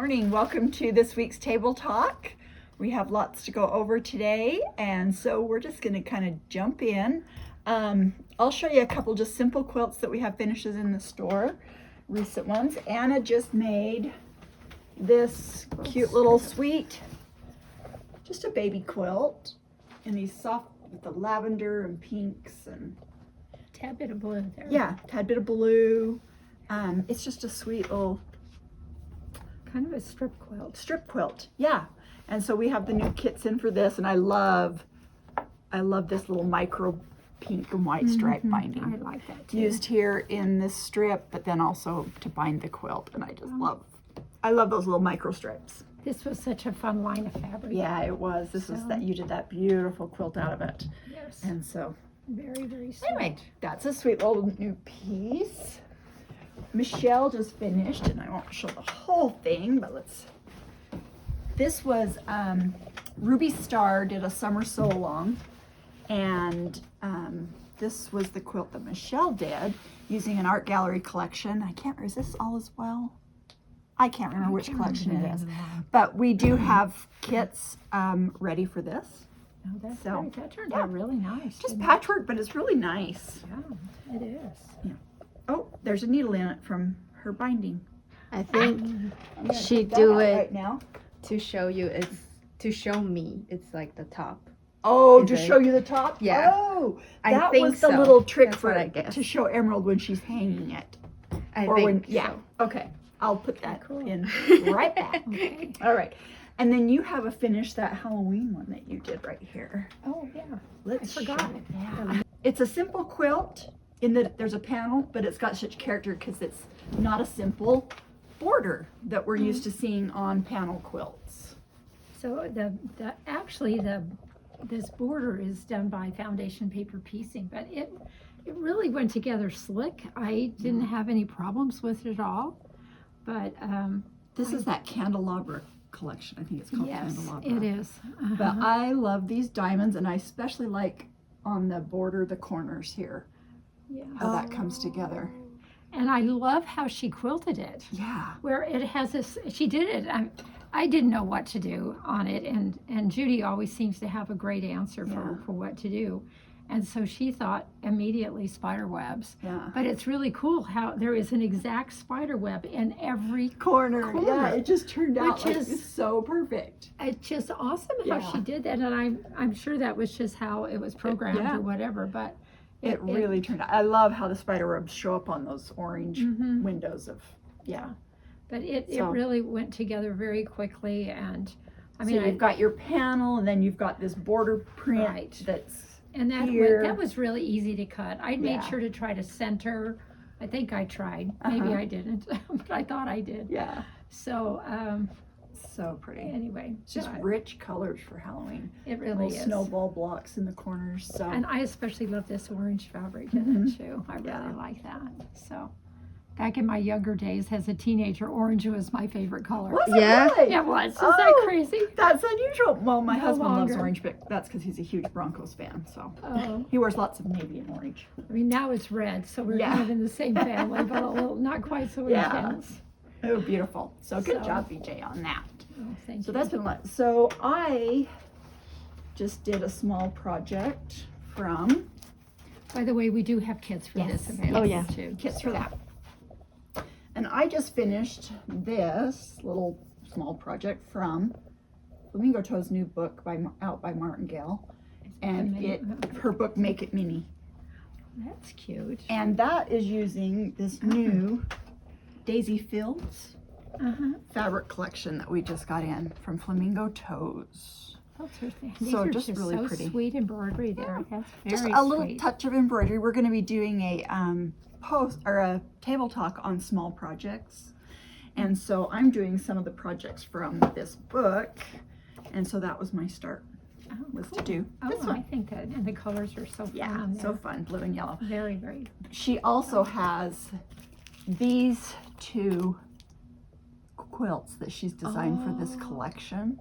morning. Welcome to this week's Table Talk. We have lots to go over today, and so we're just going to kind of jump in. I'll show you a couple just simple quilts that we have finishes in the store, recent ones. Anna just made this cute little sweet, just a baby quilt, and these soft with the lavender and pinks and tad bit of blue there. Yeah, tad bit of blue. It's just a sweet little Kind of a strip quilt. strip quilt. Yeah. And so we have the new kits in for this, and I love this little micro pink and white stripe binding. I like that too. Used here in this strip, but then also to bind the quilt, and I love those little micro stripes. This was such a fun line of fabric. Yeah, it was. This was that you did that beautiful quilt out of it. Yes. And so Very, very sweet. anyway, that's a sweet little new piece. Michelle just finished, and I won't show the whole thing, but this was Ruby Star did a summer sew along, and this was the quilt that Michelle did using an art gallery collection. Is this all as well? I can't remember which collection it is, but we do have kits ready for this. Oh, that's So, great. That turned out really nice. Just didn't patchwork, but it's really nice. it? Yeah, it is. Oh, there's a needle in it from her binding. I think I'm gonna she take that do out it right now. to show you. It's to show me. It's like the top. Oh, Is to it? show you the top? Yeah. Oh, I that think was the so. little trick That's for what I guess. to show Emerald when she's hanging it. I Or think when, yeah. so. Okay, I'll put that Cool. in right back. Okay. All right, and then you have a finish that Halloween one that you did right here. Oh, yeah. Let's forgot. show it. Yeah. It's a simple quilt in that there's a panel, but it's got such character because it's not a simple border that we're used to seeing on panel quilts. So this border is done by foundation paper piecing, but it really went together slick. I didn't have any problems with it at all. But This is that candelabra collection. I think it's called yes, candelabra. it is. But I love these diamonds, and I especially like on the border, the corners here, Yeah. how that comes together. And I love how she quilted it, Yeah. where it has this, she did it, I didn't know what to do on it, and Judy always seems to have a great answer for what to do. And so she thought immediately spider webs. Yeah. But it's really cool how there is an exact spider web in every Corner. Yeah, it just turned out Which like is- so perfect. It's just awesome how Yeah. she did that, and I'm sure that was just how it was programmed Yeah. or whatever, but It really turned out. I love how the spider webs show up on those orange windows of, yeah. but it So- really went together very quickly, and I So mean, you've got your panel, and then you've got this border print Right. that's and here. that was really easy to cut. I made Yeah. sure to try to center. I think I tried. Maybe I didn't, but I thought I did. yeah, So so pretty. anyway, It's just but rich colors for Halloween. it really Little is. snowball blocks in the corners. So And I especially love this orange fabric in it too. I really Yeah. like that. So, back in my younger days as a teenager, orange was my favorite color. was Yeah. it really? It was. Is Oh, that crazy? That's unusual. Well, my No husband loves longer. orange, but that's because he's a huge Broncos fan. So Oh, he wears lots of navy and orange. I mean, now it's red, so we're Yeah. kind of in the same family, but a little, not quite so Yeah. intense. Oh, beautiful. So good So- job, BJ, on that. Oh, thank So you. that's been like, so I just did a small project from By the way, we do have kits for Yes. this available Oh, yeah. too. Kits for that. And I just finished this little small project from Flamingo Toe's new book out by Martingale. And her book, Make It Mini. That's cute. And that is using this new Daisy Fields fabric collection that we just got in from Flamingo Toes. These So are just really so pretty. sweet embroidery there. That's very Just a little sweet. touch of embroidery. We're going to be doing a post or a table talk on small projects, and so I'm doing some of the projects from this book, and so that was my start, was to do this Oh, I one. think that, and the colors are so fun Yeah, on so there. fun, blue and yellow. Very, very. She also has these two quilts that she's designed for this collection.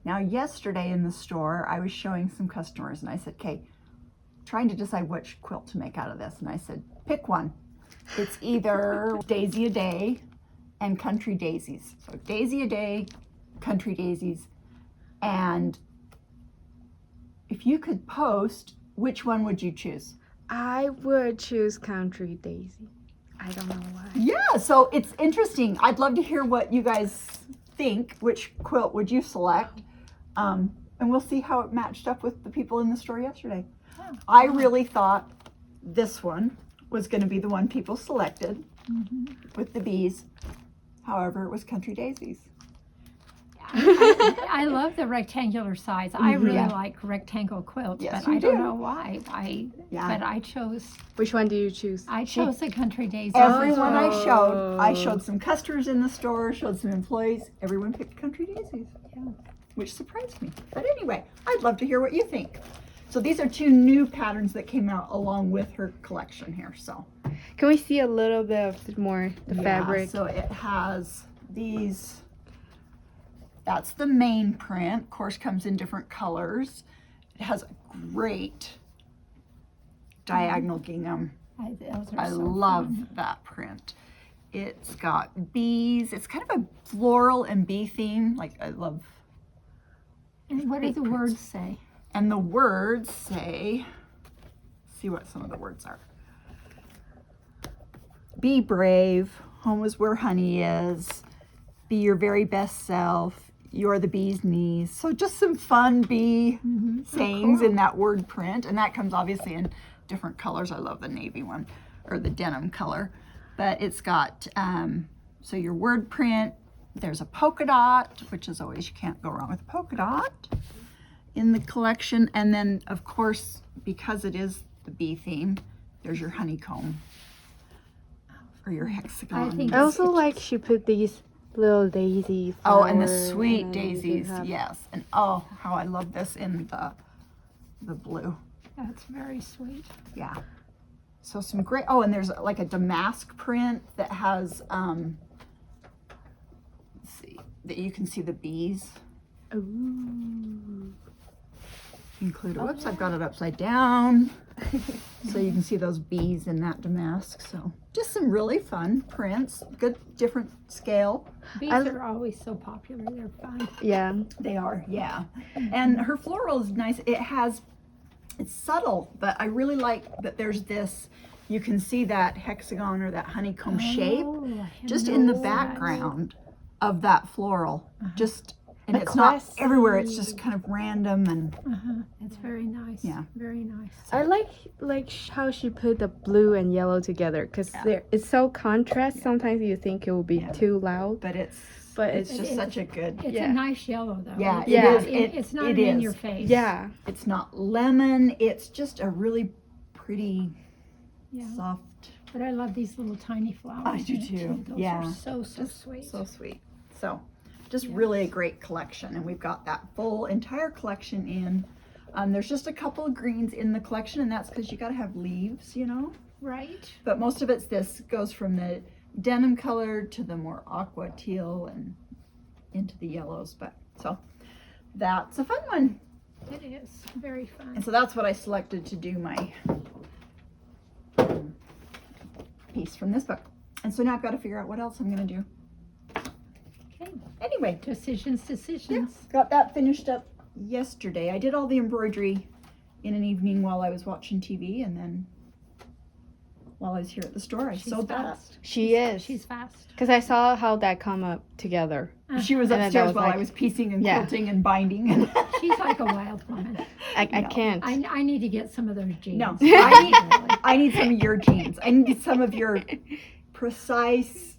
Now, yesterday in the store, I was showing some customers, and I said, "Okay, trying to decide which quilt to make out of this," and I said, "Pick one. It's either Daisy a Day and country daisies. So daisy a day, country daisies. And if you could post, which one would you choose? I would choose Country Daisy. I don't know why. Yeah, so it's interesting. I'd love to hear what you guys think. Which quilt would you select? And we'll see how it matched up with the people in the store yesterday. I really thought this one was going to be the one people selected with the bees. However, it was Country Daisies. I love the rectangular size. I really Yeah. like rectangle quilts, Yes, but you I don't do. know why. But I chose Which one do you choose? the Country Daisy. Everyone Oh. I showed some customers in the store, showed some employees. Everyone picked Country Daisies, Yeah. which surprised me. But anyway, I'd love to hear what you think. So these are 2 new patterns that came out along with her collection here. So Can we see a little bit of the yeah, fabric? so it has these. That's the main print. Of course, comes in different colors. It has a great diagonal gingham. Those are I so love fun. that print. It's got bees. It's kind of a floral and bee theme. Like I love. And what do the words say? And the words say, see what some of the words are. Be brave. Home is where honey is. Be your very best self. You're the bee's knees. So just some fun bee sayings in that word print. And that comes obviously in different colors. I love the navy one, or the denim color. But it's got, so your word print, there's a polka dot, which is always, you can't go wrong with a polka dot in the collection. And then, of course, because it is the bee theme, there's your honeycomb or your hexagon. I think I also like she put these little daisy Oh, and the flowers, sweet and then you daisies, have- yes. And oh, how I love this in the blue. That's very sweet. Yeah. So some great, oh, and there's like a damask print that has, let's see, that you can see the bees Ooh. included. Whoops, I've got it upside down. So you can see those bees in that damask. So just some really fun prints, good different scale. Bees I- are always so popular. They're fun. Yeah. They are, yeah. And her floral is nice. It's subtle, but I really like that there's this, you can see that hexagon or that honeycomb shape Oh, I hadn't just in the noticed that. background of that floral. Just, and A it's not classy- everywhere, it's just kind of random and It's very nice. Yeah. Very nice. I like how she put the blue and yellow together because it's so contrast. Sometimes you think it will be Yeah. too loud, but But it's just it's- such a good, It's Yeah. a nice yellow though. Yeah, It's it not- is. It's not It in is. your face. yeah. it's not lemon, it's just a really pretty, Yeah. soft, But I love these little tiny flowers. I do in it, too. Those Yeah. are so sweet. so sweet. So just Yes. really a great collection, and we've got that full entire collection in. There's just a couple of greens in the collection, and that's because you got to have leaves, you know. Right? But most of it's this goes from the denim color to the more aqua teal and into the yellows. But so that's a fun one, It is. Very fun. and so that's what I selected to do my piece from this book. And so now I've got to figure out what else I'm going to do. Okay. Anyway, Decisions. got that finished up yesterday. I did all the embroidery in an evening while I was watching TV, and then while I was here at the store, I She's sewed that up. fast. She is. She's fast. Because I saw how that come up together. She was And then that upstairs was while like- I was piecing and Yeah. quilting and binding. And She's like a wild woman. I No. can't. I need to get some of those jeans. No, Really. I need some of your jeans. I need some of your precise,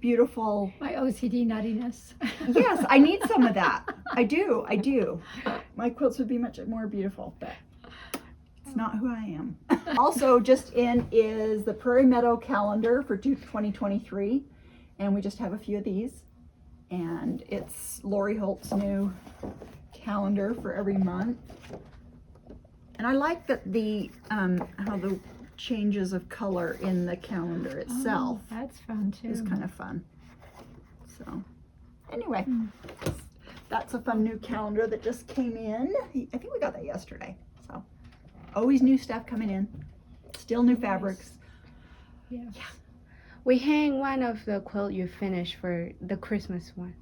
beautiful. My OCD nuttiness. Yes, I need some of that. I do. My quilts would be much more beautiful, but it's not who I am. Also, just in is the Prairie Meadow calendar for 2023, and we just have a few of these. And it's Lori Holt's new calendar for every month. And I like that the how the changes of color in the calendar itself Oh, that's fun too. is kind of fun. So anyway, that's a fun new calendar that just came in. I think we got that yesterday. So always new stuff coming in. Still new fabrics. Yes. We hang one of the quilt you finished for the Christmas one.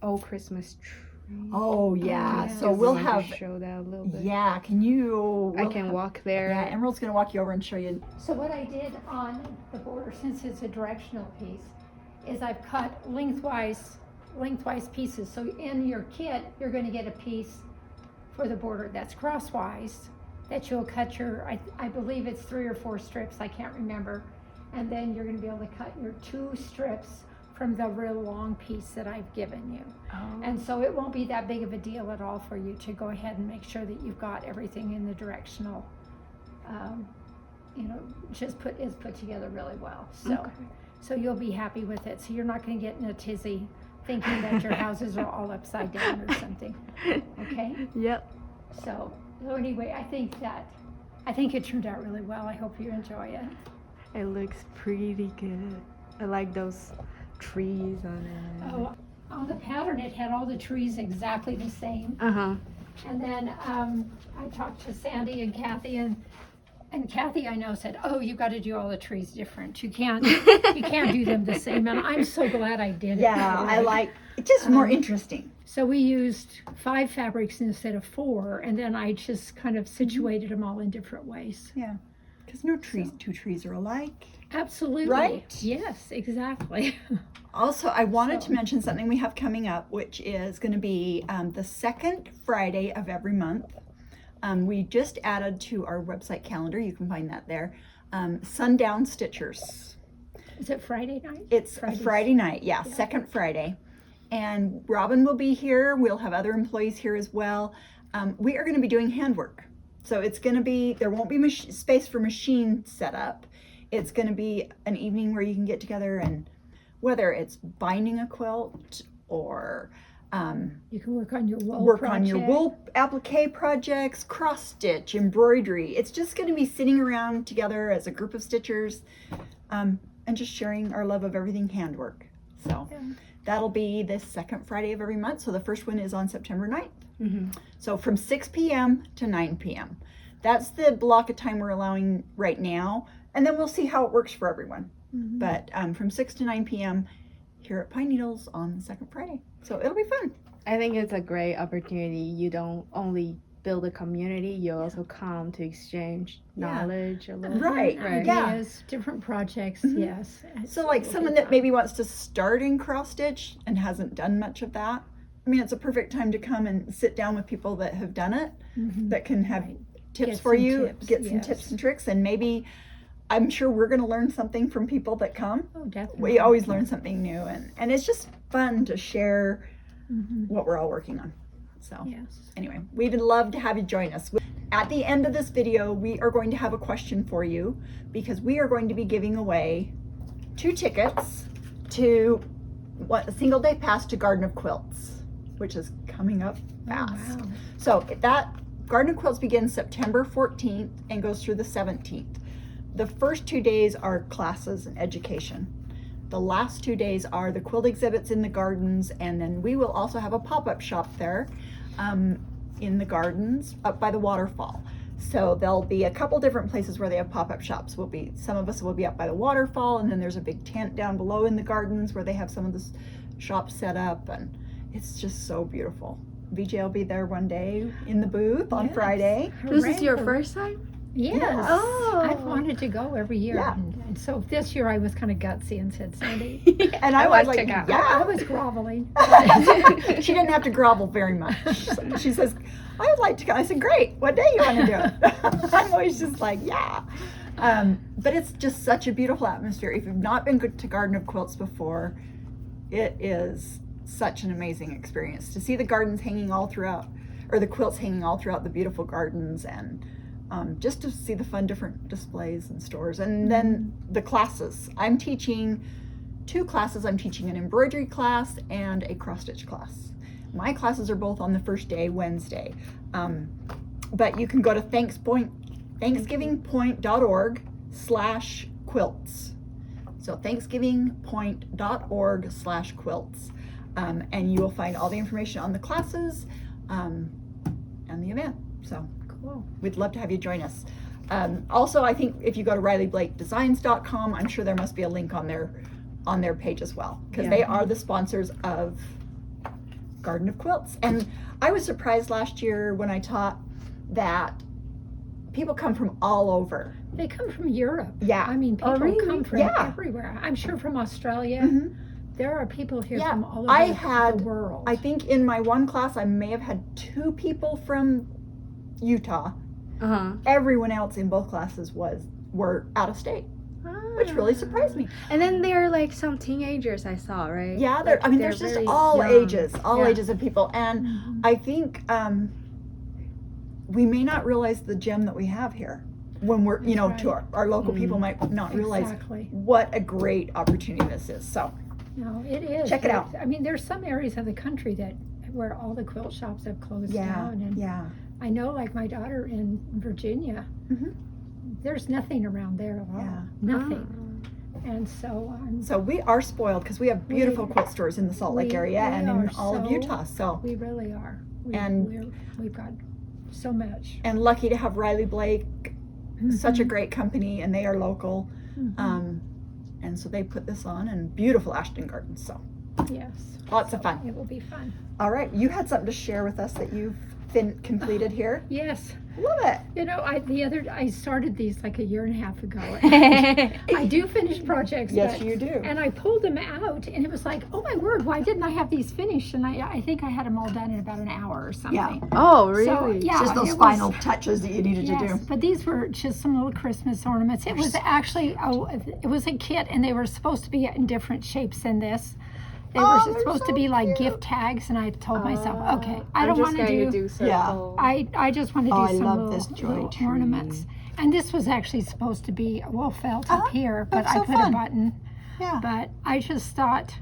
Old Christmas tree. Oh yeah, yeah. so Just we'll want to have, show that a little bit. yeah, can you? I we'll can have- walk there. Yeah, Emerald's gonna walk you over and show you. So what I did on the border, since it's a directional piece, is I've cut lengthwise pieces. So in your kit, you're going to get a piece for the border that's crosswise that you'll cut I believe it's 3 or 4 strips, I can't remember. And then you're going to be able to cut your 2 strips from the real long piece that I've given you. Oh. And so it won't be that big of a deal at all for you to go ahead and make sure that you've got everything in the directional, is put together really well. So, Okay. so you'll be happy with it. So you're not going to get in a tizzy thinking that your houses are all upside down or something. Okay? Yep. So anyway, I think it turned out really well. I hope you enjoy it. It looks pretty good. I like those trees on it. Oh, on the pattern, it had all the trees exactly the same. Uh-huh. And then I talked to Sandy and Kathy, and Kathy, I know, said, "Oh, you got to do all the trees different. You can't do them the same." And I'm so glad I did it. Yeah, I like it's just more interesting. So we used 5 fabrics instead of 4, and then I just kind of situated them all in different ways. Yeah, because no trees, 2 trees are alike. Absolutely. Right? Yes, exactly. Also, I wanted So- to mention something we have coming up, which is going to be the second Friday of every month. We just added to our website calendar. You can find that there. Sundown Stitchers. Is it Friday night? It's a Fridays. Friday night, yeah, second Friday. And Robin will be here. We'll have other employees here as well. We are going to be doing handwork. So it's going to be, there won't be space for machine setup. It's going to be an evening where you can get together and whether it's binding a quilt or You can work on your wool work project. on your wool applique projects, cross stitch, embroidery. It's just going to be sitting around together as a group of stitchers and just sharing our love of everything handwork. So Yeah. that'll be this second Friday of every month. So the first one is on September 9th. Mm-hmm. So from 6 p.m. to 9 p.m. That's the block of time we're allowing right now. And then we'll see how it works for everyone. Mhm. But from 6 to 9 p.m. here at Pine Needles on the second Friday. So it'll be fun. I think it's a great opportunity. You don't only build a community, you also come to exchange Yeah. knowledge a little Right, bit. Different yeah. ideas, different projects, Mhm. yes. So like someone that maybe wants to start in cross stitch and hasn't done much of that, I mean, it's a perfect time to come and sit down with people that have done it, Mhm. that can have Right. tips Get for some you, tips, get some yes. tips and tricks, and maybe I'm sure we're going to learn something from people that come. Oh, definitely. We always learn something new, and it's just fun to share Mhm. what we're all working on. So Yes. anyway, we'd love to have you join us. At the end of this video, we are going to have a question for you because we are going to be giving away 2 tickets to a single day pass to Garden of Quilts, which is coming up fast. Oh, wow. So that Garden of Quilts begins September 14th and goes through the 17th. The first 2 days are classes and education. The last 2 days are the quilt exhibits in the gardens, and then we will also have a pop-up shop there in the gardens up by the waterfall. So there'll be a couple different places where they have pop-up shops. Some of us will be up by the waterfall, and then there's a big tent down below in the gardens where they have some of the shops set up, and it's just so beautiful. VJ will be there one day in the booth on Yes. Friday. This is Hooray your for- first time? Yes. Oh. I've wanted to go every year. Yeah. And so this year I was kind of gutsy and said, Sandy, And I I was want like, to go. I yeah. was groveling. She didn't have to grovel very much. She says, I would like to go. I said, great. What day you want to do it? I'm always just like, yeah. But it's just such a beautiful atmosphere. If you've not been to Garden of Quilts before, it is such an amazing experience to see the gardens hanging all throughout, or the quilts hanging all throughout the beautiful gardens, and just to see the fun different displays and stores. And then the classes. I'm teaching 2 classes. I'm teaching an embroidery class and a cross stitch class. My classes are both on the first day, Wednesday. But you can go to thanksgivingpoint.org/quilts. So thanksgivingpoint.org/quilts. And you will find all the information on the classes and the event. So Cool. we'd love to have you join us. Also, I think if you go to RileyBlakeDesigns.com, I'm sure there must be a link on their page as well, because Yeah. they are the sponsors of Garden of Quilts. And I was surprised last year when I taught that people come from all over. They come from Europe. Yeah. I mean, people really? come from Yeah. everywhere. I'm sure from Australia. Mhm. There are people here Yeah. from all over the world. I think in my one class, I may have had 2 people from Utah. Uh-huh. Everyone else in both classes were out of state, which really surprised me. And then there are like some teenagers I saw, right? Yeah, Like, there's just very all young. ages Yeah. of people, and Mhm. I think we may not realize the gem that we have here when we're, That's right. to our local people might not realize Exactly. what a great opportunity this is. So No, it is. Check it out. I mean, there's some areas of the country where all the quilt shops have closed down, and yeah, I know, like my daughter in Virginia, Mhm. there's nothing around there at all. Yeah. Nothing. And so so we are spoiled because we have beautiful We- quilt stores in the Salt Lake we- area we and in are all of so- Utah. So we really are. And- We've got so much. and lucky to have Riley Blake, such a great company, and they are local. Mhm. And so they put this on, and beautiful Ashton Gardens. So Yes. lots of fun. It will be fun. All right, you had something to share with us that you've completed here. Yes. Love it. You know, I started these like a year and a half ago. I do finish projects. Yes, but- you do. And I pulled them out, and it was like, oh my word, why didn't I have these finished? And I think I had them all done in about an hour or something. Yeah. Oh, So, really? yeah, Just those it was- final touches that you needed Yes, to do. but these were just some little Christmas ornaments. It was actually it was a kit, and they were supposed to be in different shapes than this. They Oh, were they're supposed to so be like cute. gift tags, and I told myself, okay, I I'm don't just want to going do. circle. I just want to do Oh, I some love little, this joy little tree. ornaments. And this was actually supposed to be a wool felt up here, but that's I so put fun. a button. Yeah. But I just thought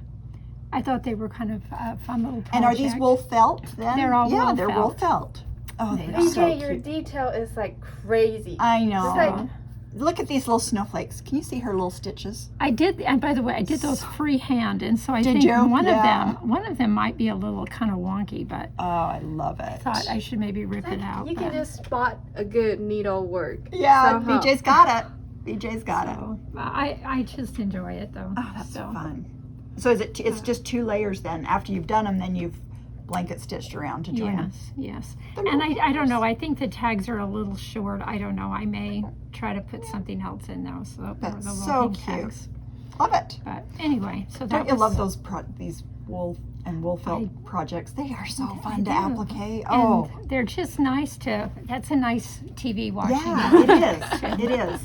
they were kind of a fun little project. And are these wool felt then? They're all yeah, wool they're wool felt. Oh, they're BJ, so your cute. detail is like crazy. I know. It's like- Look at these little snowflakes. Can you see her little stitches? I did, and by the way, I did those freehand, and so I Did think you? one Yeah. of them might be a little kind of wonky, but Oh, I love it. I thought I should maybe rip it out. You can but- just spot a good needle work. Yeah, somehow. BJ's got it. BJ's got it. So, I just enjoy it though. Oh, that's so. fun. So is it? It's just 2 layers then. After you've done them, then you've blanket stitched around to join them. Yes. They're And little I don't know. flowers. I think the tags are a little short. I don't know. I may try to put something else in those. So That's the so little cute. tags. Love it. But anyway, so that Don't you was, love those these wool and wool felt I- projects? They are so I fun to do. applique. and Oh, they're just nice to. That's a nice TV watching. yeah, it is. It is.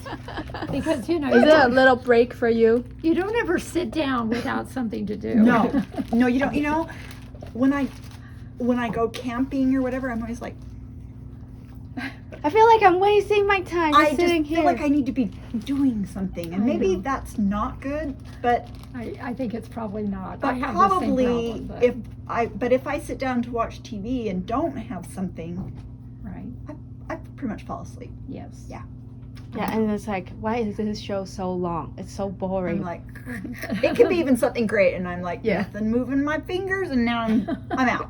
Because you know Is it a little break for you? you don't ever sit down without something to do. No, no, you don't. You know, when I go camping or whatever, I'm always like, I feel like I'm wasting my time I just sitting just here. feel like I need to be doing something, and I maybe know. that's not good. But I think it's probably not. I but have probably the same problem, if I sit down to watch TV and don't have something, right. I pretty much fall asleep. Yes. Yeah. Yeah, and it's like, why is this show so long? It's so boring. I'm like, it could be even something great, and I'm like, Yeah. nothing moving my fingers, and now I'm out.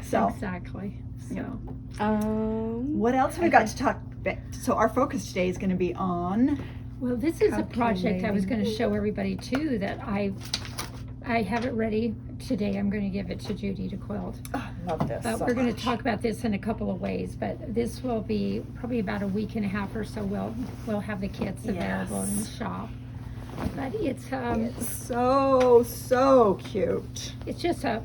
So Exactly. So. Yeah. What else we got to talk about? So our focus today is going to be on. Well, this is a project I was going to Calculating. show everybody too that I have it ready today. I'm going to give it to Judy to quilt. Oh, I love this. But so we're going to much. talk about this in a couple of ways. But this will be probably about a week and a half or so. We'll have the kits available in the Yes. shop. But it's It's so cute. it's just a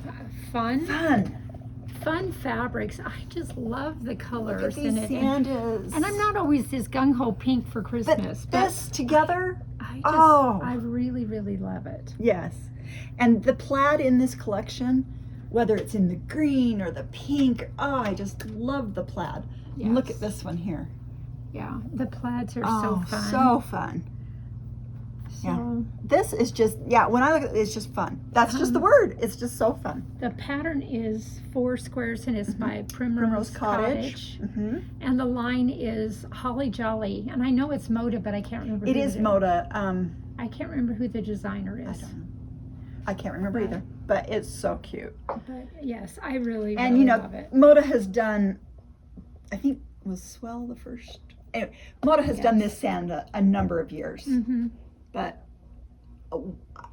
fun fabrics. I just love the Look at colors these in it. sandals. And I'm not always this gung ho pink for But Christmas, this together. I really, really love it. Yes. And the plaid in this collection, whether it's in the green or the pink, I just love the plaid. And look Yes. at this one here. Yeah, the plaids are Oh, so fun. so fun. yeah. So This is just, when I look at it, it's just fun. That's just the word. It's just so fun. the pattern is 4 squares and it's by Primrose Cottage. Mm-hmm. And the line is Holly Jolly. And I know it's Moda, but I can't remember. It who is the- Moda. I can't remember who the designer I is. don't know. I can't remember Right. either, but it's so cute. But yes, I really, And really you know, love it. Moda has done, I think, was Swell the first anyway, Moda has done Yes. this sand a number of years, Mm-hmm. but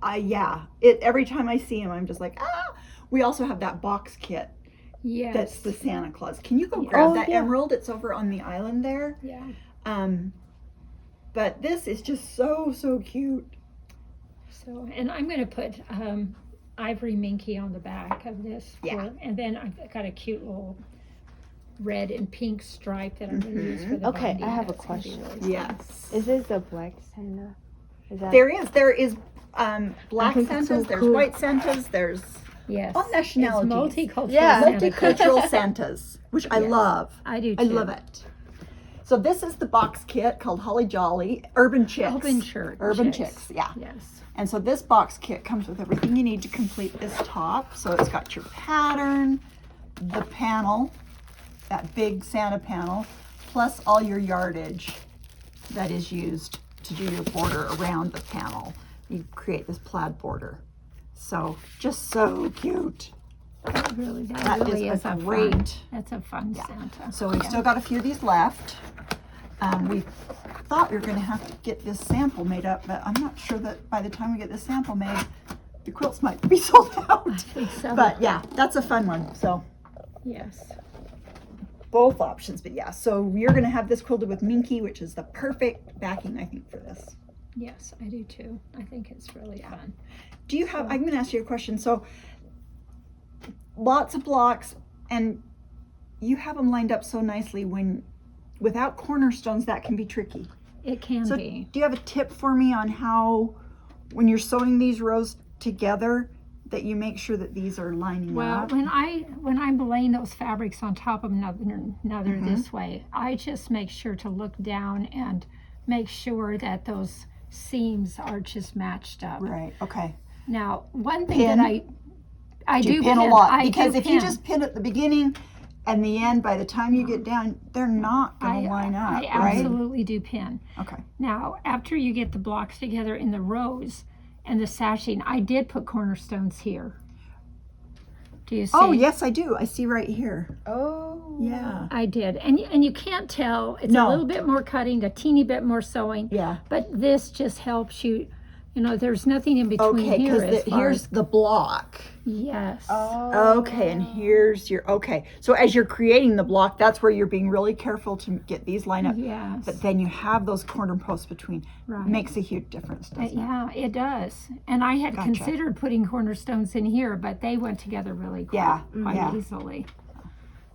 every time I see him, I'm just like, ah. We also have that box kit. Yes. That's the Santa Claus. Can you go Yeah. grab Oh, that yeah. emerald? It's over on the island there. Yeah. But this is just so cute. So, and I'm going to put ivory minky on the back of this. Yeah. And then I've got a cute little red and pink stripe that I'm going to use for the Okay, binding. I have a That's gonna be question. really fun. Yes. Is this the black Santa? Is that There is black think it's Santas, so there's cool. white Santas, there's Yes. all nationalities. It's multicultural. Yeah. Santa Claus. Multicultural Santas, which I Yes. love. I do too. I love it. So this is the box kit called Holly Jolly Urban Chicks. Urban Chicks, yeah. Yes. And so this box kit comes with everything you need to complete this top. So it's got your pattern, the panel, that big Santa panel, plus all your yardage that is used to do your border around the panel. You create this plaid border. So just so cute. That really Is a a great. fun. That's a fun Yeah. Santa. So we've Yeah. still got a few of these left. We thought we were going to have to get this sample made up, but I'm not sure that by the time we get this sample made, the quilts might be sold out. I think so. But yeah, that's a fun one. So Yes. both options, but yeah. So you're going to have this quilted with Minky, which is the perfect backing, I think, for this. Yes, I do too. I think it's really fun. Do you have, I'm going to ask you a question. So lots of blocks, and you have them lined up so nicely without cornerstones, that can be tricky. It can So be. do you have a tip for me on how, when you're sewing these rows together, that you make sure that these are lining Well, up? when I'm laying those fabrics on top of another Mm-hmm. this way, I just make sure to look down and make sure that those seams are just matched up. Right, okay. Now, one thing Pin? that I Do do you pin a lot? I Because do if you pin. just pin at the beginning and the end, by the time you get down, they're not going to line up, I right? absolutely do pin. Okay. Now, after you get the blocks together in the rows and the sashing, I did put cornerstones here. Do you see? Oh, yes, I do. I see right here. Oh. Yeah. I did. And you can't tell. It's No. a little bit more cutting, a teeny bit more sewing. Yeah. But this just helps you. You know, there's nothing in between Okay, here because as far here's as, the block. yes. Okay, and here's your, okay. So as you're creating the block, that's where you're being really careful to get these lined up. Yes. But then you have those corner posts between. Right. Makes a huge difference, doesn't it? Yeah, it does. And I had Gotcha. considered putting cornerstones in here, but they went together really quite, Yeah, quite yeah. easily.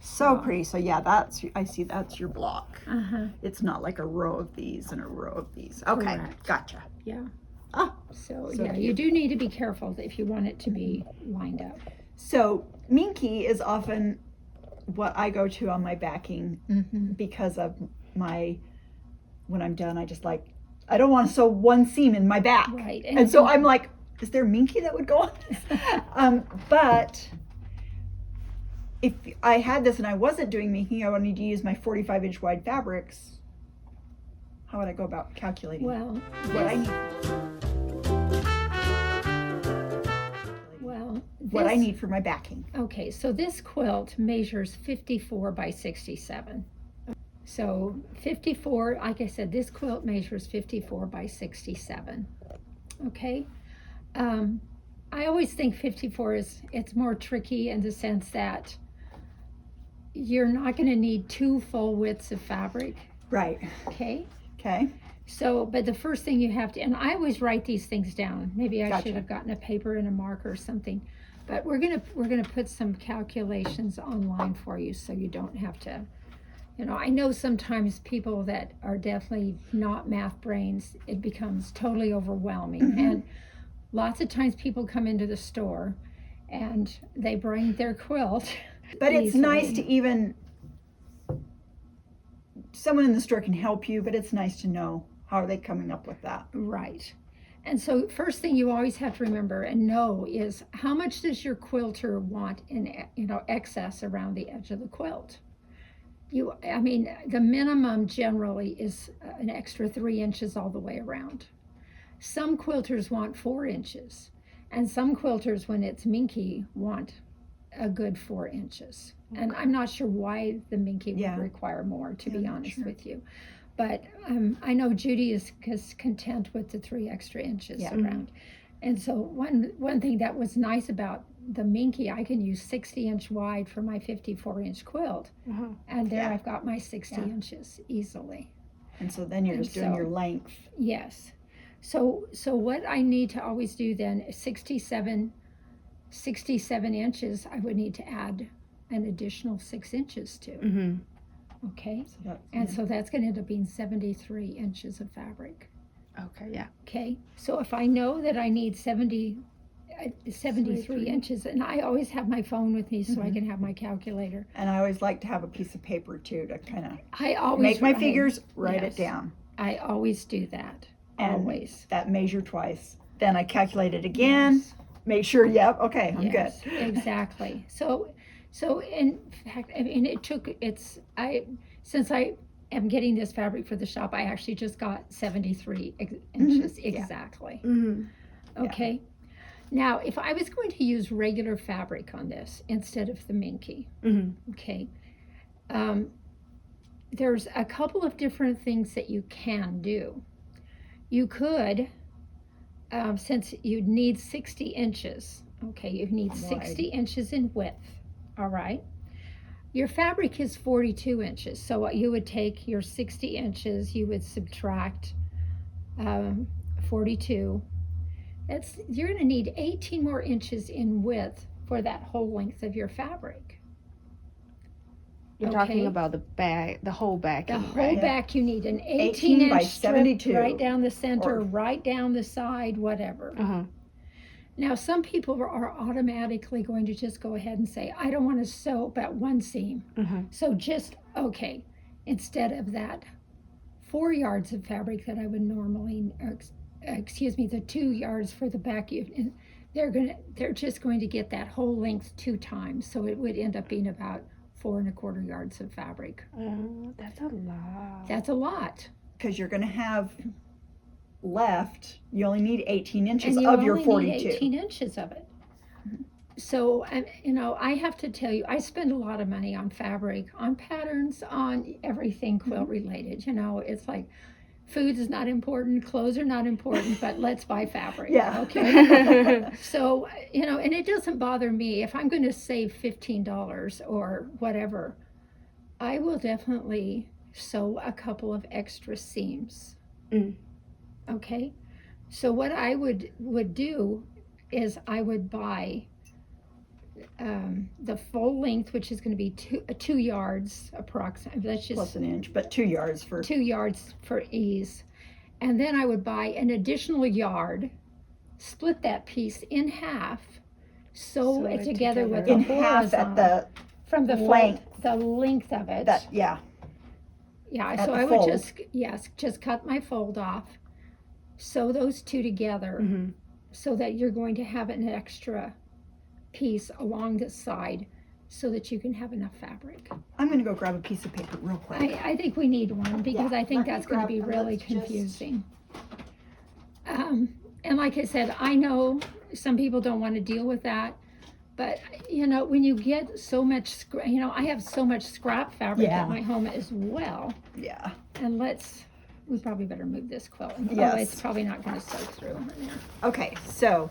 So pretty. So yeah, I see that's your block. Uh-huh. It's not like a row of these and a row of these. Okay, Correct. gotcha. Yeah. Ah, So So yeah, cute. you do need to be careful if you want it to be lined up. so Minky is often what I go to on my backing Mm-hmm. because of when I'm done, I don't want to sew one seam in my back. Right. And so I'm like, is there Minky that would go on this? But if I had this and I wasn't doing Minky, I wanted to use my 45-inch wide fabrics. How would I go about calculating Well, what I this- need? What I this- need for my backing. Okay, so this quilt measures 54 by 67. So 54, like I said, this quilt measures 54 by 67. Okay. I always think 54 it's more tricky in the sense that you're not going to need two full widths of fabric. Right. Okay. Okay. So, but the first thing you have to, and I always write these things down. Maybe I Gotcha. should have gotten a paper and a marker or something. But we're gonna put some calculations online for you, so you don't have to. You know, I know sometimes people that are definitely not math brains, it becomes totally overwhelming. Mhm. And lots of times people come into the store and they bring their quilt. But it's nice easily. to even, someone in the store can help you, but it's nice to know how are they coming up with that. Right. And so first thing you always have to remember and know is how much does your quilter want in, excess around the edge of the quilt? The minimum generally is an extra 3 inches all the way around. Some quilters want 4 inches, and some quilters, when it's minky, want a good 4 inches. And I'm not sure why the minky Yeah. would require more, to Yeah, be not honest sure. with you. But I know Judy is content with the 3 extra inches Yeah. around. And so one thing that was nice about the Minky, I can use 60-inch wide for my 54-inch quilt. Uh-huh. And there Yeah. I've got my 60 Yeah. inches easily. And so then you're And just doing so- your length. Yes. So what I need to always do then is 67 inches, I would need to add an additional 6 inches to. Mm-hmm. Okay. So that's, And so that's going to end up being 73 inches of fabric. Okay, yeah. Okay. So if I know that I need 73 73. inches, and I always have my phone with me so I Mhm. can have my calculator. and I always like to have a piece of paper too to kind of I always make my write- figures, write yes. it down. I always do that. And Always. that measure twice. Then I calculate it again, Yes. make sure, yep, okay, I'm Yes, good. exactly. So in fact, I mean, since I am getting this fabric for the shop, I actually just got 73 inches Yeah. exactly. Mm-hmm. Okay. Now, if I was going to use regular fabric on this instead of the Minky, Mm-hmm. okay, there's a couple of different things that you can do. You could, since you'd need 60 inches, okay, you need Wide. 60 inches in width, all right? Your fabric is 42 inches, so what you would take your 60 inches, you would subtract 42. You're going to need 18 more inches in width for that whole length of your fabric. You're talking about the back, the whole back. The whole back, you need an 18 by 18-inch strip 72, right down the center, or- right down the side, whatever. Uh-huh. Now, some people are automatically going to just go ahead and say, I don't want to sew but one seam. Uh-huh. So okay, instead of that 4 yards of fabric that I would normally, the 2 yards for the back, they're just going to get that whole length 2 times. So it would end up being about 4 1/4 yards of fabric. That's a lot. That's a lot. Because you're going to have left, you only need 18 inches And you of your only 42. need 18 inches of it. So, I have to tell you, I spend a lot of money on fabric, on patterns, on everything quilt related. It's like food is not important, clothes are not important, but let's buy fabric. Yeah. Okay. So, and it doesn't bother me if I'm going to save $15 or whatever. I will definitely sew a couple of extra seams. Mm. Okay. So what I would do is I would buy the full length, which is going to be 2 yards approximately. That's just Plus an inch, but 2 yards for 2 yards for ease. And then I would buy an additional yard, split that piece in half, sew Sew it it together with together. a in half at horizontal the from the length. the length of it. that yeah. Yeah, at so the I would fold. just cut my fold off, sew those two together Mm-hmm. so that you're going to have an extra piece along the side so that you can have enough fabric. I'm going to go grab a piece of paper real quick. I think we need one because Yeah, I think let me that's going to grab- be really let's just- confusing. And like I said, I know some people don't want to deal with that, but when you get so much, I have so much scrap fabric Yeah. at my home as well. Yeah. And we probably better move this quilt. Yes. Oh, it's probably not going to sew through. Okay, so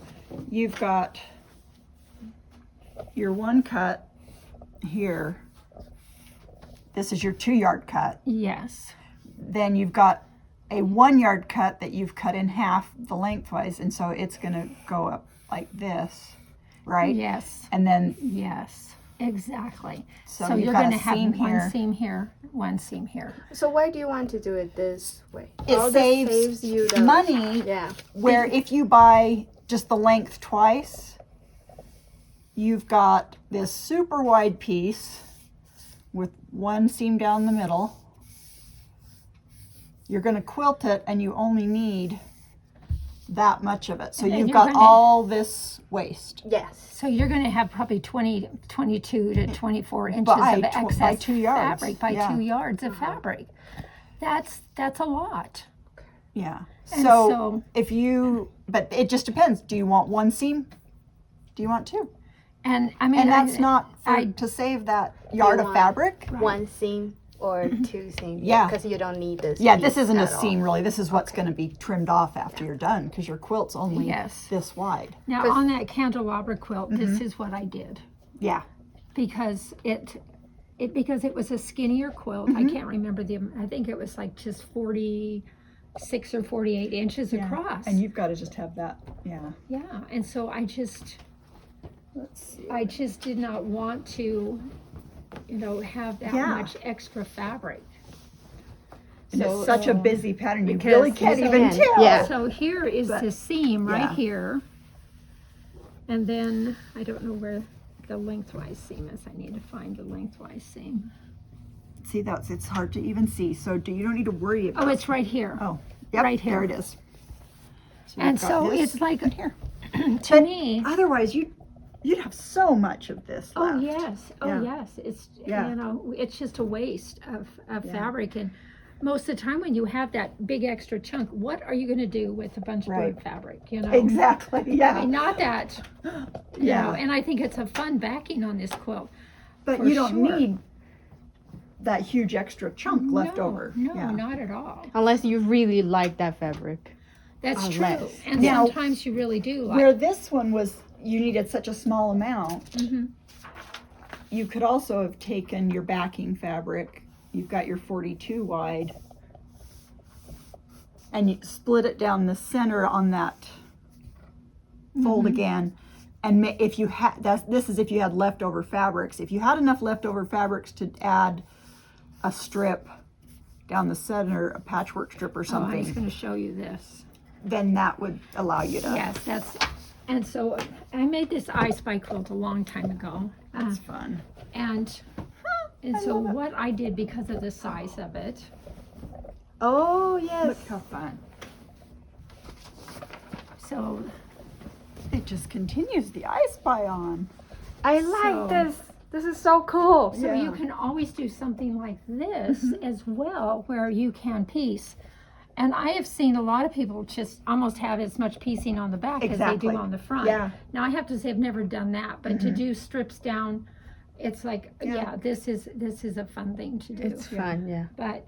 you've got your one cut here. This is your 2 yard cut. Yes. Then you've got a 1 yard cut that you've cut in half the lengthwise, and so it's going to go up like this, right? Yes. And then Yes. Exactly. so, So you've you're got going a to have seam one here. seam here, one seam here. So why do you want to do it this way? It All this saves you the money. Yeah. Where if you buy just the length twice, you've got this super wide piece with one seam down the middle. You're going to quilt it and you only need that much of it. So And then you've you're got gonna- all this waste. Yes. So you're going to have probably 22 to 24 inches By of by excess 2 yards. fabric by Yeah. 2 yards of fabric. That's a lot. Yeah. And So but it just depends. Do you want one seam? Do you want two? and I mean, And that's not I- to save that yard of want- fabric. One seam. or two seams? Yeah. Because you don't need this. Yeah, this piece isn't a at all. seam really. This is what's going to be trimmed off after you're done because your quilt's only Yes. this wide. Now on that candelabra quilt, this is what I did. Yeah. Because because it was a skinnier quilt. I can't remember I think it was like just 46 or 48 inches across. And you've got to just have that. Yeah. Yeah, and so I just did not want to, have that much extra fabric. And it's such a busy pattern, you because really can't you even can, tell. yeah. So here is the seam right yeah. here. And then, I don't know where the lengthwise seam is. I need to find the lengthwise seam. See, it's hard to even see, so you don't need to worry about Oh, it's right here. Oh, yep, right here. there it is. And we've got so this it's like, here. to me, Otherwise, you'd have so much of this left. oh yes, Yeah. yes. It's, Yeah. it's just a waste of Yeah. fabric. And most of the time when you have that big extra chunk, what are you going to do with a bunch of Right. bird fabric, you know? Exactly, yeah. I mean, not that, Yeah. and I think it's a fun backing on this quilt. But for you don't sure. need that huge extra chunk left over. No, Yeah. not at all. Unless you really like that fabric. That's Unless. true. And Now, sometimes you really do like. Where this one was, you needed such a small amount, Mhm. you could also have taken your backing fabric, you've got your 42 wide, and you split it down the center on that fold again. And if you had, this is if you had leftover fabrics. If you had enough leftover fabrics to add a strip down the center, a patchwork strip or Oh, I was something, going to show you this. then that would allow you to. Yes, and so I made this I Spy quilt a long time ago. That's fun. And so love it. what I did because of the size of it, Oh, yes. Look how fun. so It just continues the I Spy on. I like So- this. This is so cool. So Yeah. you can always do something like this as well, where you can piece. And I have seen a lot of people just almost have as much piecing on the back as they Exactly. do on the front. Yeah. Now I have to say I've never done that, but to do strips down, it's like, Yeah. this is a fun thing to do. It's fun, yeah. But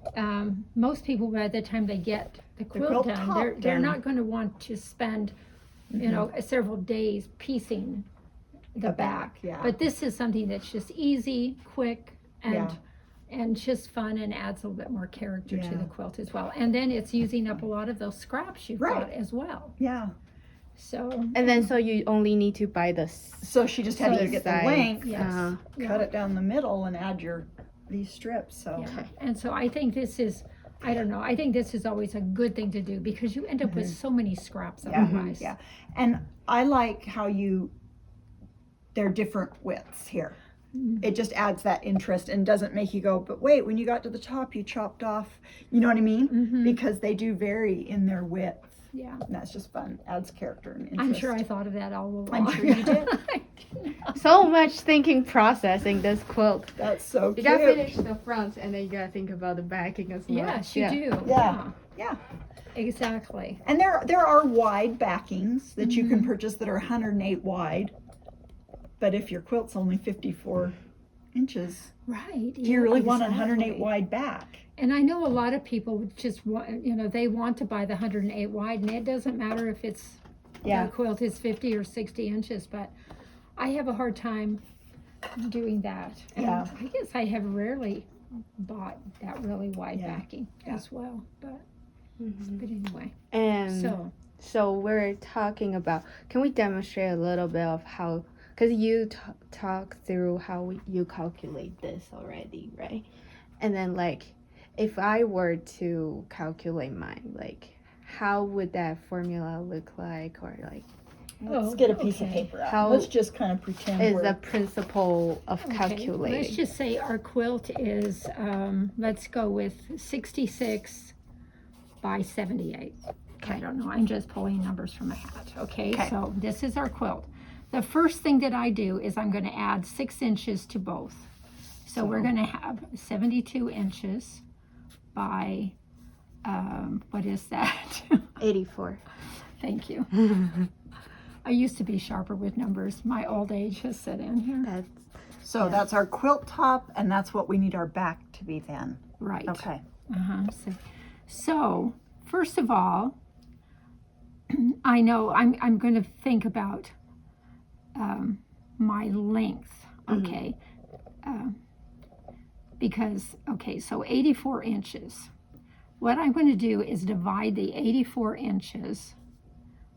most people, by the time they get the quilt quilt done, top they're done. not going to want to spend, several days piecing the back. yeah. But this is something that's just easy, quick, and Yeah. and just fun, and adds a little bit more character to Yeah. the quilt as well. And then it's using up a lot of those scraps you've Right. got as well. Yeah. So And then so you only need to buy the So she just had So to get the size. length, yes, Uh-huh. cut it down the middle, and add these strips. So yeah. And so I think this is, I don't know, I think this is always a good thing to do because you end up with so many scraps Yeah, otherwise. yeah. And I like how they're different widths here. It just adds that interest and doesn't make you go, but wait, when you got to the top, you chopped off. You know what I mean? Because they do vary in their width. Yeah. And that's just fun. Adds character and interest. I'm sure I thought of that all along. I'm sure you did. so much thinking processing this quilt. That's so You cute. gotta finish the front and then you gotta think about the backing as well. Yes, you do. Yeah. Yeah. Exactly. And there are wide backings that you can purchase that are 108 wide. But if your quilt's only 54 inches, Right. do you really want a exactly. 108 wide back? And I know a lot of people would just want, they want to buy the 108 wide, and it doesn't matter if it's Yeah. the quilt is 50 or 60 inches, but I have a hard time doing that. And Yeah. I guess I have rarely bought that really wide Yeah. backing as well. But anyway, And so we're talking about, can we demonstrate a little bit of how, because you talk through how you calculate this already, right? And then like, if I were to calculate mine, like how would that formula look like, or like Let's get a piece of okay. paper out. How Let's just kind of pretend is we're... the principle of let's calculating? just say our quilt is, let's go with 66 by 78. I don't know, I'm just pulling numbers from a hat, okay? Okay. So this is our quilt. The first thing that I do is I'm going to add 6 inches to both. So we're going to have 72 inches by, what is that? 84. Thank you. I used to be sharper with numbers. My old age has set in here. That's So that's our quilt top, and that's what we need our back to to be then. Right. Okay. So first of all, I know I'm going to think about my length, okay? Because, okay, so 84 inches. What I'm going to do is divide the 84 inches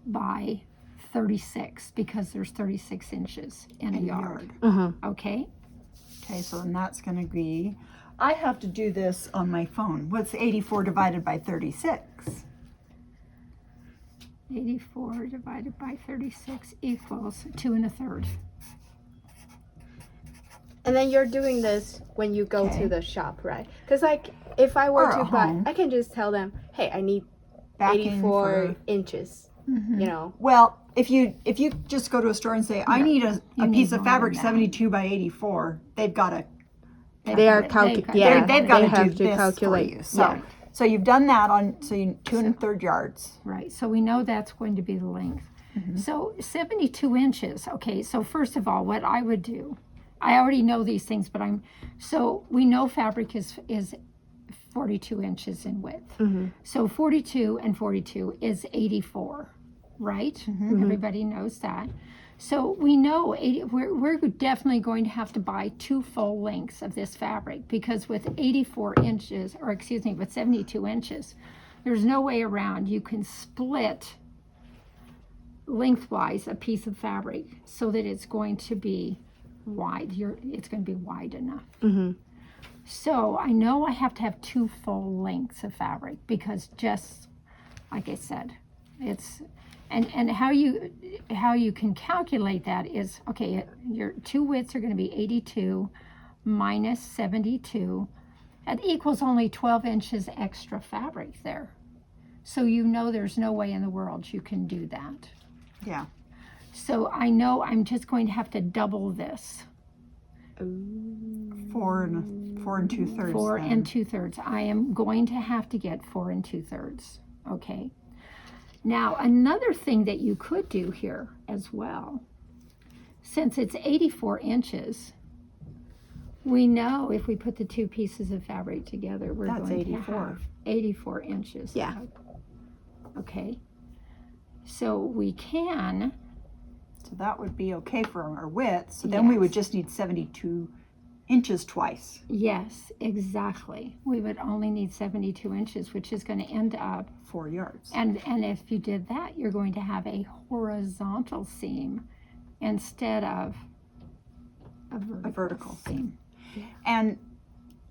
by 36 because there's 36 inches in a yard. Okay? Okay, so then that's going to be, I have to do this on my phone. What's 84 divided by 36? 84 divided by 36 equals 2 1/3. And then you're doing this when you go Okay. to the shop, right? Because like if I were Or to at buy, home. I can just tell them, hey, I need Backing 84 for, inches. Mm-hmm. You know. well, if you just go to a store and say, I need a You piece need of more fabric than that. 72 by 84, they've got to They are They've calculating. they've got to have do to this calculate. for you. So, so you've done that on 2 1/3 yards. Right, so we know that's going to be the length. So 72 inches, okay, so first of all, what I would do, I already know these things, but so we know fabric is 42 inches in width. So 42 and 42 is 84, right? Everybody knows that. So we know we're definitely going to have to buy 2 full lengths of this fabric because with 84 inches, or excuse me, with 72 inches, there's no way around. You can split lengthwise a piece of fabric so that it's going to be wide. It's going to be wide enough. So I know I have to have 2 full lengths of fabric because just like I said, it's and how you can calculate that is, okay, your 2 widths are going to be 82 minus 72. That equals only 12 inches extra fabric there. So you know there's no way in the world you can do that. Yeah. So I know I'm just going to have to double this. 4 and 2/3. 4 then. and 2/3. I am going to have to get 4 and 2/3. Okay. Now another thing that you could do here as well, since it's 84 inches, we know if we put the 2 pieces of fabric together, we're That's going 84. to have 84 inches. Yeah. Okay. So we can, So that would be okay for our width. So then we would just need 72 inches twice. yes, exactly. We would only need 72 inches, which is going to end up, 4 yards. and if you did that, you're going to have a horizontal seam instead of a vertical seam. And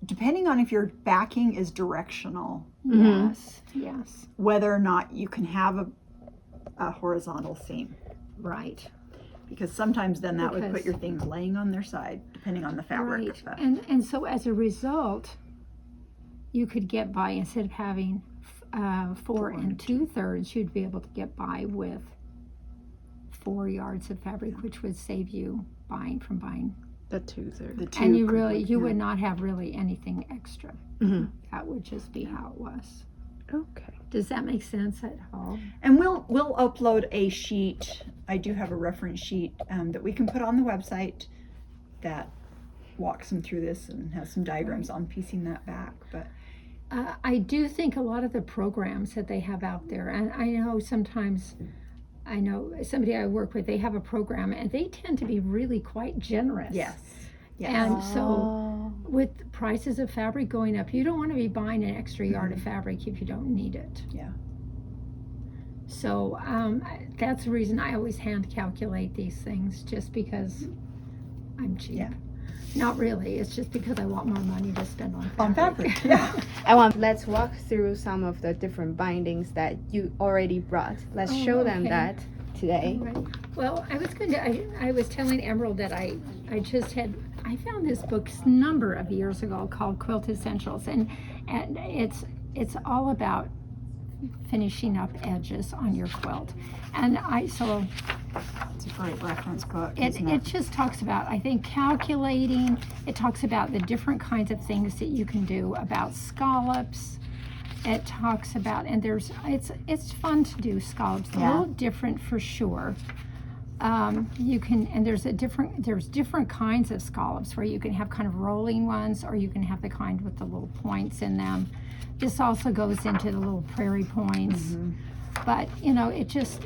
depending on if your backing is directional, Yes, yes, whether or not you can have a horizontal seam. right. Because sometimes then that would put Because- your things laying on their side, depending on the fabric. Right. But- And so as a result, you could get by, instead of having 4 and 2/3, you'd be able to get by with 4 yards of fabric, which would save you buying. The 2/3. the two And you complete- would not have really anything extra. Mhm. That would just be how it was. Okay. Does that make sense at all? And we'll upload a sheet. I do have a reference sheet that we can put on the website that walks them through this and has some diagrams on piecing that back. But I do think a lot of the programs that they have out there, and I know somebody I work with, they have a program and they tend to be really quite generous. yes. And so with prices of fabric going up, you don't want to be buying an extra yard of fabric if you don't need it. Yeah. So that's the reason I always hand calculate these things, just because I'm cheap. Yeah. Not really, it's just because I want more money to spend on fabric. On fabric, yeah. Let's walk through some of the different bindings that you already brought. Let's show them okay. that today. Right. Well, I was telling Emerald that I found this book a number of years ago called Quilt Essentials, and it's all about finishing up edges on your quilt. And It's a great reference book, isn't it just talks about, I think, calculating. It talks about the different kinds of things that you can do, about scallops. It talks about, and it's fun to do scallops, a Yeah. little different for sure. You can, and there's different kinds of scallops where you can have kind of rolling ones, or you can have the kind with the little points in them. This also goes into the little prairie points, but you know, it just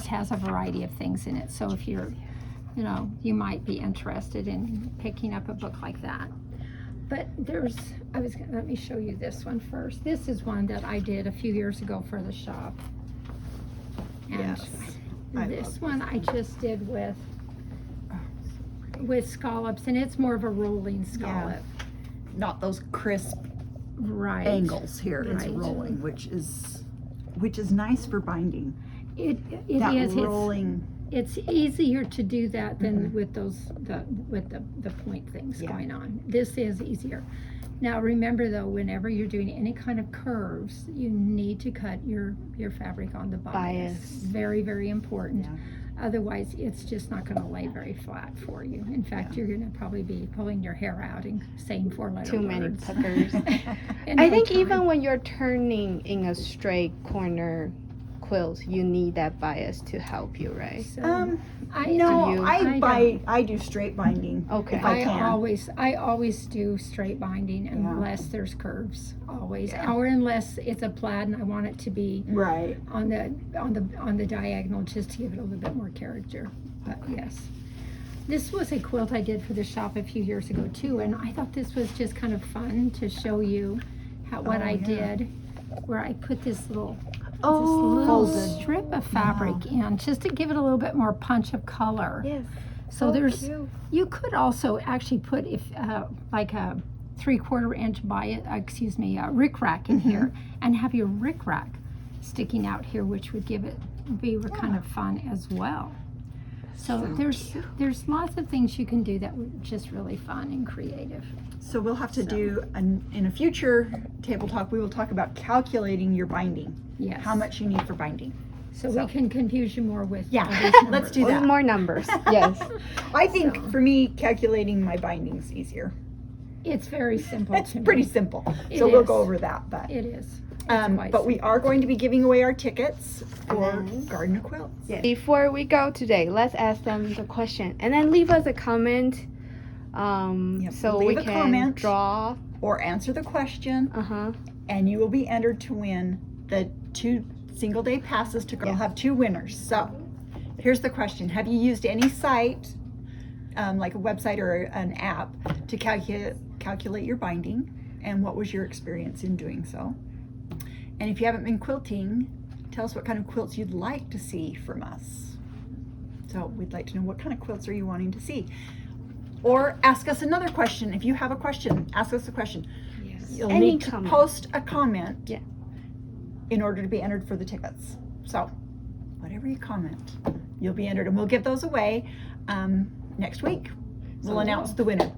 has a variety of things in it. So if you're, you know, you might be interested in picking up a book like that. But let me show you this one first. This is one that I did a few years ago for the shop. And Yes. this one I just did with scallops, and it's more of a rolling scallop. Not those crisp Right. angles here. It's Right. rolling, which is nice for binding. It That is. rolling. It's easier to do that than with the point things Yeah. going on. This is easier. Now remember though, whenever you're doing any kind of curves, you need to cut your fabric on the bias. Very, very important. Yeah. Otherwise, it's just not going to lay very flat for you. In fact, you're going to probably be pulling your hair out and saying 4-letter Too words. many puckers. In I no think time. even when you're turning in a straight corner quilt, you need that bias to help you, right? So, No, you? I do straight binding. Okay. If I I can. always do straight binding unless there's curves, always, Yeah. or unless it's a plaid and I want it to be Right. on the diagonal just to give it a little bit more character. But yes, this was a quilt I did for the shop a few years ago too, and I thought this was just kind of fun to show you what I did, where I put this little Folded. strip of fabric in just to give it a little bit more punch of color. Yes. So you could also actually put like a 3/4 inch rickrack in here, and have your rickrack sticking out here, which would be kind of fun as well. So there's lots of things you can do that were just really fun and creative. So we'll have to do in a future table talk. We will talk about calculating your binding. Yes. How much you need for binding. So we can confuse you more with Yeah. all these Let's numbers. do that. More numbers. Yes. I think for me, calculating my binding's easier. It's very simple. It's to me. pretty simple. It So we'll is. go over that. But It is. but we are going to be giving away our tickets for then- Garden of Quilts. Yeah. Before we go today, let's ask them the question, and then leave us a comment. So leave we a can comment. draw. Or answer the question, Uh-huh. and you will be entered to win the 2 single-day passes to go. We'll have 2 winners. So here's the question: have you used any site, like a website or an app, to calculate your binding, and what was your experience in doing so? And if you haven't been quilting, tell us what kind of quilts you'd like to see from us. So we'd like to know, what kind of quilts are you wanting to see? Or ask us another question. If you have a question, ask us a question. Yes. You'll Any need to comment. post a comment Yeah. in order to be entered for the tickets. So whatever you comment, you'll be entered, and we'll give those away next week. We'll announce the winner.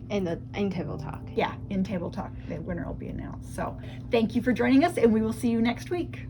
In table talk. Yeah, in Table Talk, the winner will be announced. So thank you for joining us, and we will see you next week.